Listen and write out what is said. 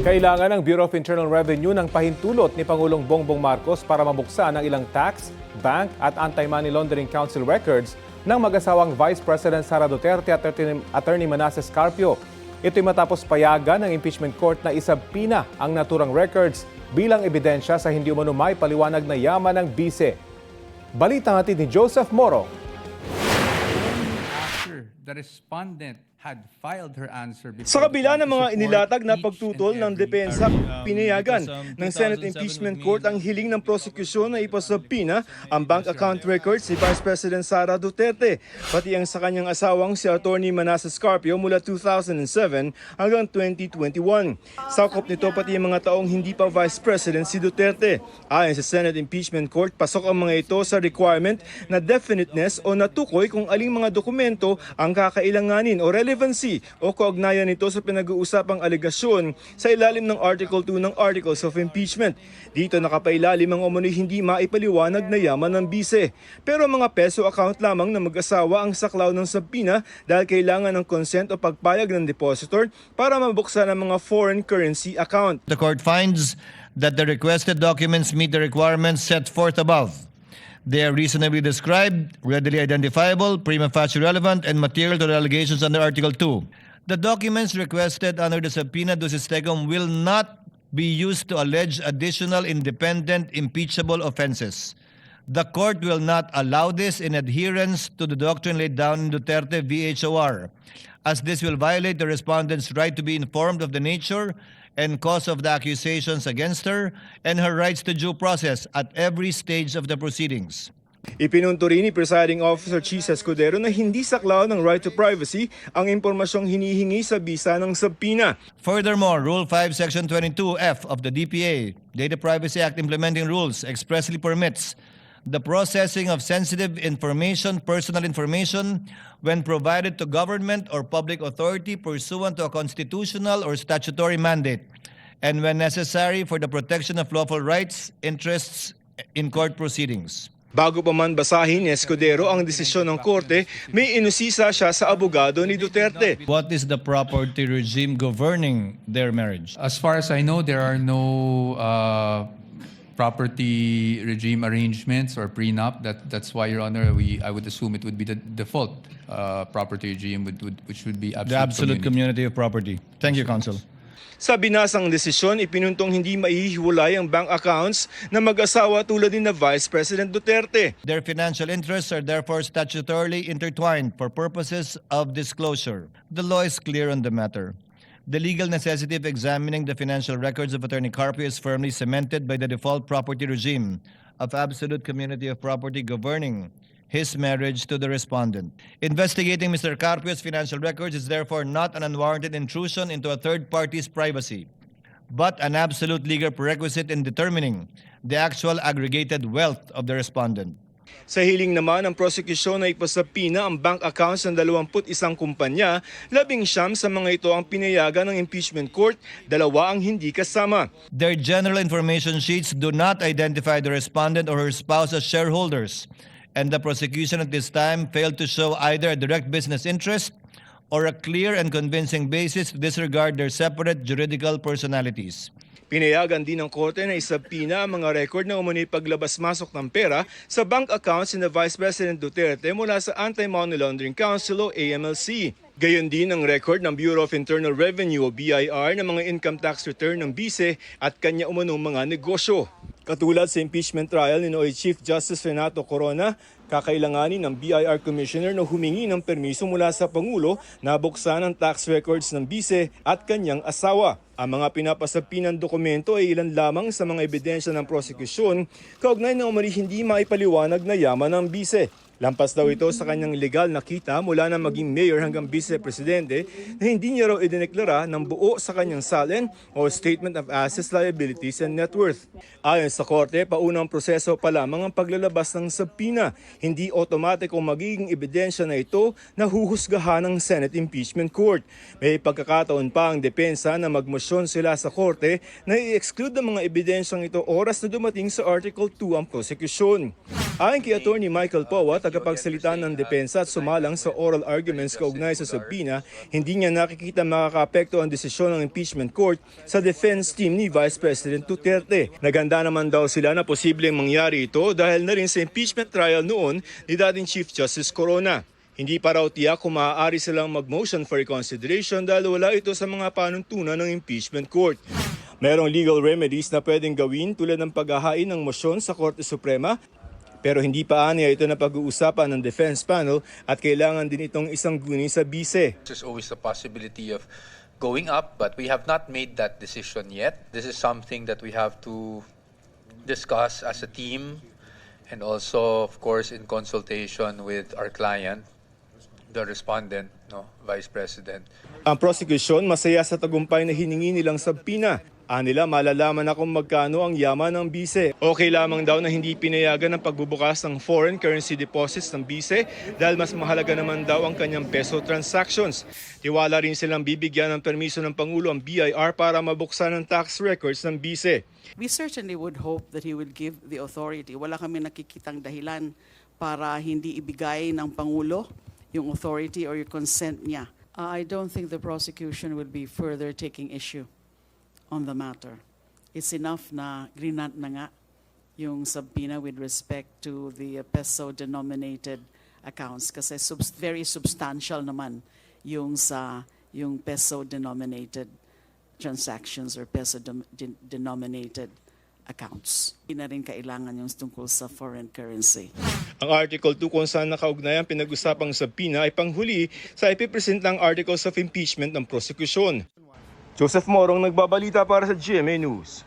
Kailangan ng Bureau of Internal Revenue ng pahintulot ni Pangulong Bongbong Marcos para mabuksan ang ilang tax, bank at Anti-Money Laundering Council records ng mag-asawang Vice President Sara Duterte at Attorney Manasseh Carpio. Ito'y matapos payagan ng impeachment court na isabpina ang naturang records bilang ebidensya sa hindi umano may paliwanag na yaman ng bise. Balita natin ni Joseph Moro. After the respondent had filed her answer Sa kabila ng mga inilatag na pagtutol ng depensa, pinayagan ng Senate Impeachment Court ang hiling ng prosekusyon na ipasabpina ang bank account records ni Vice President Sara Duterte, pati ang sa kanyang asawang si Attorney Manasseh Carpio mula 2007 hanggang 2021. Sakop nito pati ang mga taong hindi pa Vice President si Duterte. Ayon sa Senate Impeachment Court, pasok ang mga ito sa requirement na definiteness o natukoy kung aling mga dokumento ang kakailanganin o relevancy o kaugnayan nito sa pinag-uusapang alegasyon sa ilalim ng Article 2 ng Articles of Impeachment. Dito nakapailalim ang umano'y hindi maipaliwanag na yaman ng bise. Pero mga peso account lamang na mag-asawa ang saklaw ng sabpina dahil kailangan ng consent o pagpayag ng depositor para mabuksan ang mga foreign currency account. The court finds that the requested documents meet the requirements set forth above. They are reasonably described, readily identifiable, prima facie relevant, and material to the allegations under Article 2. The documents requested under the subpoena ducis tecum will not be used to allege additional independent impeachable offenses. The court will not allow this in adherence to the doctrine laid down in Duterte v. HOR, as this will violate the respondent's right to be informed of the nature and cause of the accusations against her and her rights to due process at every stage of the proceedings. Ipinunto rin ni Presiding Officer Chis Escudero na hindi saklaw ng right to privacy ang impormasyong hinihingi sa bisa ng subpoena. Furthermore, Rule 5, Section 22F of the DPA, Data Privacy Act Implementing Rules, expressly permits the processing of sensitive information, personal information, when provided to government or public authority pursuant to a constitutional or statutory mandate, and when necessary for the protection of lawful rights, interests in court proceedings. Bago pa man basahin ni Escudero ang desisyon ng korte, may inusisa siya sa abogado ni Duterte. What is the property regime governing their marriage? As far as I know, there are no property regime arrangements or prenup. That's why, Your Honor, I would assume it would be the default property regime, which would be The absolute community of property. Thank you, Counsel. Sa binasang desisyon, ipinuntong hindi maihiwalay ang bank accounts na mag-asawa tulad ni na Vice President Duterte. Their financial interests are therefore statutorily intertwined for purposes of disclosure. The law is clear on the matter. The legal necessity of examining the financial records of Attorney Carpio is firmly cemented by the default property regime of absolute community of property governing his marriage to the respondent. Investigating Mr. Carpio's financial records is therefore not an unwarranted intrusion into a third party's privacy, but an absolute legal prerequisite in determining the actual aggregated wealth of the respondent. Sa hiling naman ng prosekusyon na ipasapina ang bank accounts ng 21 kumpanya, 19 sa mga ito ang pinayagan ng impeachment court, 2 ang hindi kasama. Their general information sheets do not identify the respondent or her spouse as shareholders, and the prosecution at this time failed to show either a direct business interest or a clear and convincing basis to disregard their separate juridical personalities. Pinayagan din ng korte na isabpina ang mga record na umano'y paglabas-masok ng pera sa bank accounts ni Vice President Duterte mula sa Anti-Money Laundering Council o AMLC. Gayon din ang record ng Bureau of Internal Revenue o BIR ng mga income tax return ng bise at kanya umanong mga negosyo. Katulad sa impeachment trial ni noong Chief Justice Renato Corona, kakailanganin ng BIR Commissioner na humingi ng permiso mula sa Pangulo na buksan ang tax records ng bise at kanyang asawa. Ang mga pinapasapinang dokumento ay ilan lamang sa mga ebidensya ng prosekusyon kaugnay ng umano'y hindi maipaliwanag na yaman ng bise. Lampas daw ito sa kanyang legal na kita mula na maging mayor hanggang vice-presidente na hindi niya raw idineklara ng buo sa kanyang salin o Statement of Assets, Liabilities and Net Worth. Ayon sa korte, paunang proseso pa lamang ang paglalabas ng subpoena. Hindi otomatikong magiging ebidensya na ito na huhusgahan ng Senate Impeachment Court. May pagkakataon pa ang depensa na magmosyon sila sa korte na i-exclude ang mga ebidensyang ito oras na dumating sa Article 2 ang prosekusyon. Ayon kay Attorney Michael Powa, tagapagsalita ng depensa at sumalang sa oral arguments kaugnay sa subpoena, hindi niya nakikita makakaapekto ang desisyon ng impeachment court sa defense team ni Vice President Duterte. Naganda naman daw sila na posibleng mangyari ito dahil na rin sa impeachment trial noon ni dating Chief Justice Corona. Hindi pa raw tiyak kung maaari silang mag-motion for reconsideration dahil wala ito sa mga panuntunan ng impeachment court. Merong legal remedies na pwedeng gawin tulad ng paghahain ng mosyon sa Korte Suprema, pero hindi pa aniya ito na pag-uusapan ng defense panel at kailangan din itong isang guni sa bise. There's always the possibility of going up, but we have not made that decision yet. This is something that we have to discuss as a team and also, of course, in consultation with our client, the respondent, Vice President. Ang prosecution masaya sa tagumpay na hiningi nilang subpoena. Anila malalaman na kung magkano ang yaman ng bise. Okay lamang daw na hindi pinayagan ang pagbubukas ng foreign currency deposits ng bise dahil mas mahalaga naman daw ang kanyang peso transactions. Tiwala rin silang bibigyan ng permiso ng Pangulo ang BIR para mabuksan ang tax records ng bise. We certainly would hope that he would give the authority. Wala kami nakikitang dahilan para hindi ibigay ng Pangulo yung authority or yung consent niya. I don't think the prosecution will be further taking issue on the matter. It's enough na grinant na nga yung subpoena with respect to the peso-denominated accounts kasi very substantial naman yung peso-denominated transactions or peso-denominated accounts. Hindi na rin kailangan yung tungkol sa foreign currency. Ang Article 2 kung saan nakaugnay ang pinag-usapang subpoena ay panghuli sa ipipresentang Articles of Impeachment ng prosecution. Joseph Morong nagbabalita para sa GMA News.